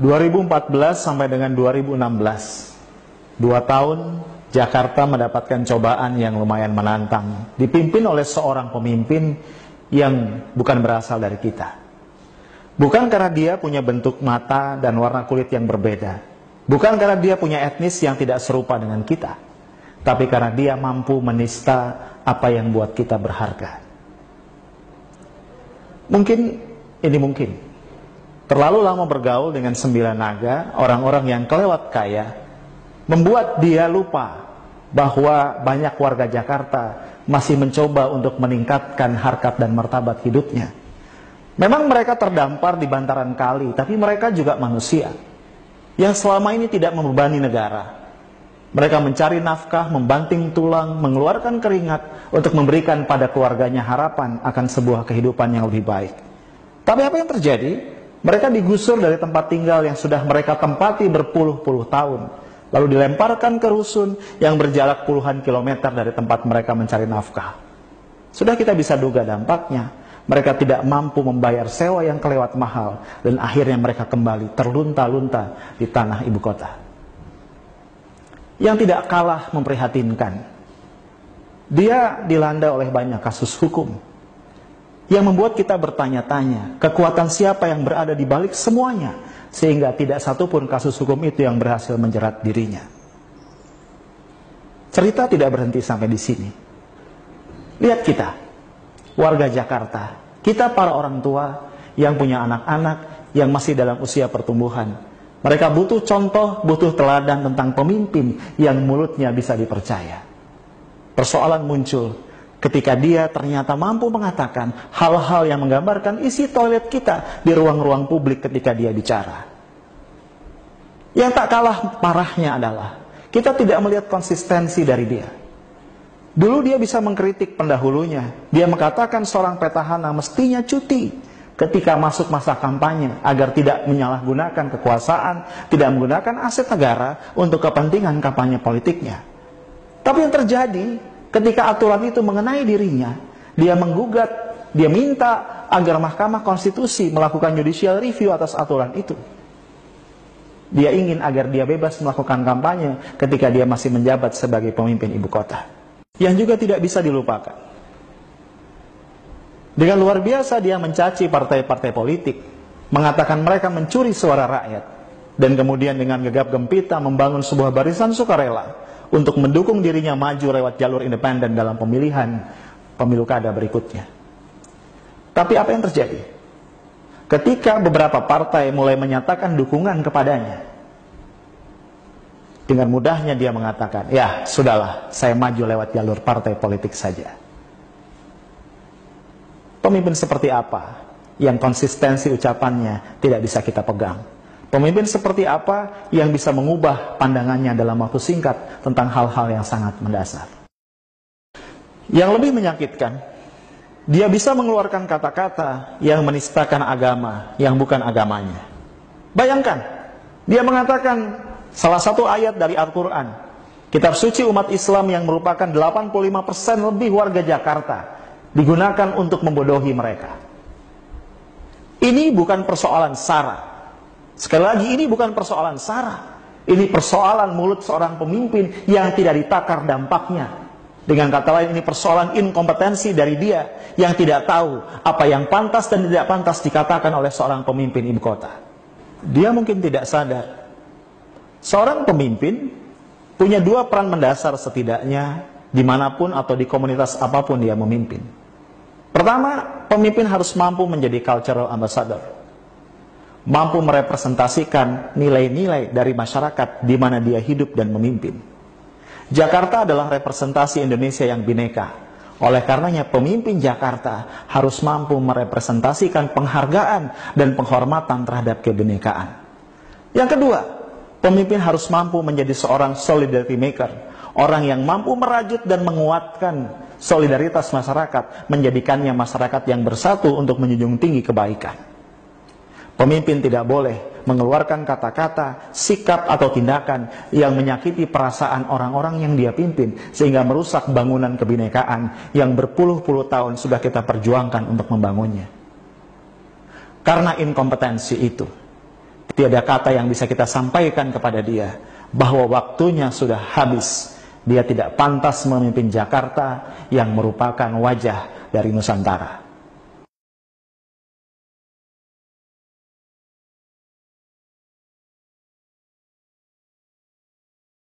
2014 sampai dengan 2016, 2 tahun Jakarta mendapatkan cobaan yang lumayan menantang, dipimpin oleh seorang pemimpin yang bukan berasal dari kita. Bukan karena dia punya bentuk mata dan warna kulit yang berbeda, bukan karena dia punya etnis yang tidak serupa dengan kita, tapi karena dia mampu menista apa yang buat kita berharga. Mungkin terlalu lama bergaul dengan 9 naga, orang-orang yang kelewat kaya, membuat dia lupa bahwa banyak warga Jakarta masih mencoba untuk meningkatkan harkat dan martabat hidupnya. Memang mereka terdampar di bantaran kali, tapi mereka juga manusia yang selama ini tidak membebani negara. Mereka mencari nafkah, membanting tulang, mengeluarkan keringat untuk memberikan pada keluarganya harapan akan sebuah kehidupan yang lebih baik. Tapi apa yang terjadi? Mereka digusur dari tempat tinggal yang sudah mereka tempati berpuluh-puluh tahun, lalu dilemparkan ke rusun yang berjarak puluhan kilometer dari tempat mereka mencari nafkah. Sudah kita bisa duga dampaknya. Mereka tidak mampu membayar sewa yang kelewat mahal, dan akhirnya mereka kembali terlunta-lunta di tanah ibu kota. Yang tidak kalah memprihatinkan, dia dilanda oleh banyak kasus hukum yang membuat kita bertanya-tanya kekuatan siapa yang berada di balik semuanya, sehingga tidak satupun kasus hukum itu yang berhasil menjerat dirinya. Cerita tidak berhenti sampai di sini. Lihat kita, warga Jakarta, kita para orang tua yang punya anak-anak yang masih dalam usia pertumbuhan. Mereka butuh contoh, butuh teladan tentang pemimpin yang mulutnya bisa dipercaya. Persoalan muncul ketika dia ternyata mampu mengatakan hal-hal yang menggambarkan isi toilet kita di ruang-ruang publik ketika dia bicara. Yang tak kalah parahnya adalah kita tidak melihat konsistensi dari dia. Dulu dia bisa mengkritik pendahulunya. Dia mengatakan seorang petahana mestinya cuti ketika masuk masa kampanye agar tidak menyalahgunakan kekuasaan, tidak menggunakan aset negara untuk kepentingan kampanye politiknya. Tapi yang terjadi ketika aturan itu mengenai dirinya, dia menggugat, dia minta agar Mahkamah Konstitusi melakukan judicial review atas aturan itu. Dia ingin agar dia bebas melakukan kampanye ketika dia masih menjabat sebagai pemimpin ibu kota. Yang juga tidak bisa dilupakan, dengan luar biasa dia mencaci partai-partai politik, mengatakan mereka mencuri suara rakyat, dan kemudian dengan gegap gempita membangun sebuah barisan sukarela untuk mendukung dirinya maju lewat jalur independen dalam pemilu kada berikutnya. Tapi apa yang terjadi? Ketika beberapa partai mulai menyatakan dukungan kepadanya, dengan mudahnya dia mengatakan, ya sudahlah, saya maju lewat jalur partai politik saja. Pemimpin seperti apa yang konsistensi ucapannya tidak bisa kita pegang? Pemimpin seperti apa yang bisa mengubah pandangannya dalam waktu singkat tentang hal-hal yang sangat mendasar? Yang lebih menyakitkan, dia bisa mengeluarkan kata-kata yang menistakan agama yang bukan agamanya. Bayangkan, dia mengatakan salah satu ayat dari Al-Quran, kitab suci umat Islam yang merupakan 85% lebih warga Jakarta, digunakan untuk membodohi mereka. Ini bukan persoalan sara. Sekali lagi, ini bukan persoalan sara. Ini persoalan mulut seorang pemimpin yang tidak ditakar dampaknya. Dengan kata lain, ini persoalan inkompetensi dari dia yang tidak tahu apa yang pantas dan tidak pantas dikatakan oleh seorang pemimpin ibu kota. Dia mungkin tidak sadar, seorang pemimpin punya 2 peran mendasar setidaknya dimanapun atau di komunitas apapun dia memimpin. Pertama, pemimpin harus mampu menjadi cultural ambassador, mampu merepresentasikan nilai-nilai dari masyarakat di mana dia hidup dan memimpin. Jakarta adalah representasi Indonesia yang bineka. Oleh karenanya pemimpin Jakarta harus mampu merepresentasikan penghargaan dan penghormatan terhadap kebinekaan. Yang kedua, pemimpin harus mampu menjadi seorang solidarity maker, orang yang mampu merajut dan menguatkan solidaritas masyarakat, menjadikannya masyarakat yang bersatu untuk menjunjung tinggi kebaikan. Pemimpin tidak boleh mengeluarkan kata-kata, sikap atau tindakan yang menyakiti perasaan orang-orang yang dia pimpin, sehingga merusak bangunan kebinekaan yang berpuluh-puluh tahun sudah kita perjuangkan untuk membangunnya. Karena inkompetensi itu, tiada kata yang bisa kita sampaikan kepada dia bahwa waktunya sudah habis. Dia tidak pantas memimpin Jakarta yang merupakan wajah dari Nusantara.